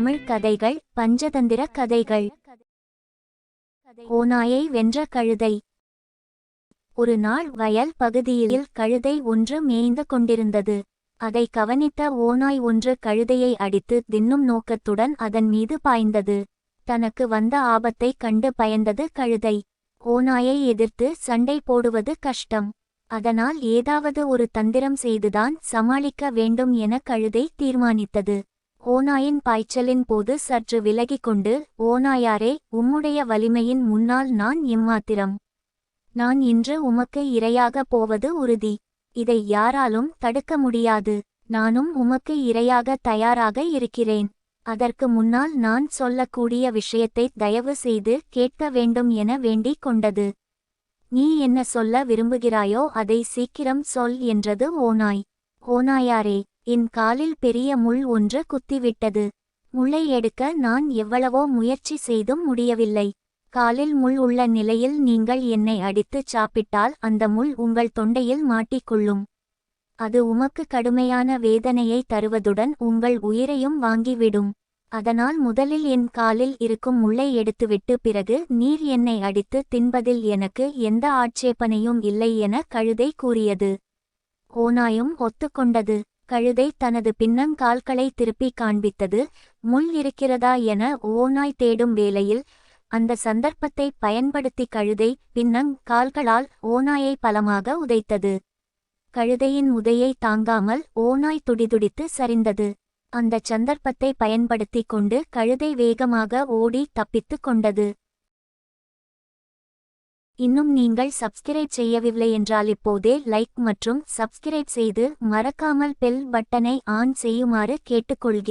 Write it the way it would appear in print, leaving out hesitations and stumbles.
தமிழ் கதைகள் பஞ்சதந்திர கதைகள். ஓநாயை வென்ற கழுதை. ஒரு நாள் வயல் பகுதியில் கழுதை ஒன்று மேய்ந்து கொண்டிருந்தது. அதை கவனித்த ஓநாய் ஒன்று கழுதையை அடித்து தின்னும் நோக்கத்துடன் அதன் மீது பாய்ந்தது. தனக்கு வந்த ஆபத்தை கண்டு பயந்தது கழுதை. ஓநாயை எதிர்த்து சண்டை போடுவது கஷ்டம். அதனால் ஏதாவது ஒரு தந்திரம் செய்துதான் சமாளிக்க வேண்டும் என கழுதை தீர்மானித்தது. ஓநாயின் பாய்ச்சலின் போது சற்று விலகிக் கொண்டு, ஓநாயாரே, உம்முடைய வலிமையின் முன்னால் நான் எம்மாத்திரம். நான் இன்று உமக்கு இரையாகப் போவது உறுதி. இதை யாராலும் தடுக்க முடியாது. நானும் உமக்கு இரையாக தயாராக இருக்கிறேன். அதற்கு முன்னால் நான் சொல்லக்கூடிய விஷயத்தை தயவு செய்து கேட்க வேண்டும் என வேண்டிக் கொண்டது. நீ என்ன சொல்ல விரும்புகிறாயோ அதை சீக்கிரம் சொல் என்றது ஓநாய். ஓநாயாரே, என் காலில் பெரிய முள் ஒன்று குத்திவிட்டது. முள்ளை எடுக்க நான் எவ்வளவோ முயற்சி செய்தும் முடியவில்லை. காலில் முள் உள்ள நிலையில் நீங்கள் என்னை அடித்துச் சாப்பிட்டால் அந்த முள் உங்கள் தொண்டையில் மாட்டிக்கொள்ளும். அது உமக்கு கடுமையான வேதனையை தருவதுடன் உங்கள் உயிரையும் வாங்கிவிடும். அதனால் முதலில் என் காலில் இருக்கும் முள்ளை எடுத்துவிட்டு பிறகு நீர் என்னை அடித்து தின்பதில் எனக்கு எந்த ஆட்சேபனையும் இல்லை என கழுதை கூறியது. ஓநாயும் ஒத்துக்கொண்டது. கழுதை தனது பின்னங்கால்களை திருப்பி காண்பித்தது. முள் இருக்கிறதா என ஓநாய் தேடும் வேளையில் அந்த சந்தர்ப்பத்தை பயன்படுத்தி கழுதை பின்னங்கால்களால் ஓநாயை பலமாக உதைத்தது. கழுதையின் உதையை தாங்காமல் ஓநாய் துடிதுடித்து சரிந்தது. அந்தச் சந்தர்ப்பத்தை பயன்படுத்தி கொண்டு கழுதை வேகமாக ஓடி தப்பித்து கொண்டது. இன்னும் நீங்கள் சப்ஸ்கிரைப் செய்யவில்லை என்றால் இப்போதே லைக் மற்றும் சப்ஸ்கிரைப் செய்து மறக்காமல் பெல் பட்டனை ஆன் செய்யுமாறு கேட்டுக்கொள்கிறேன்.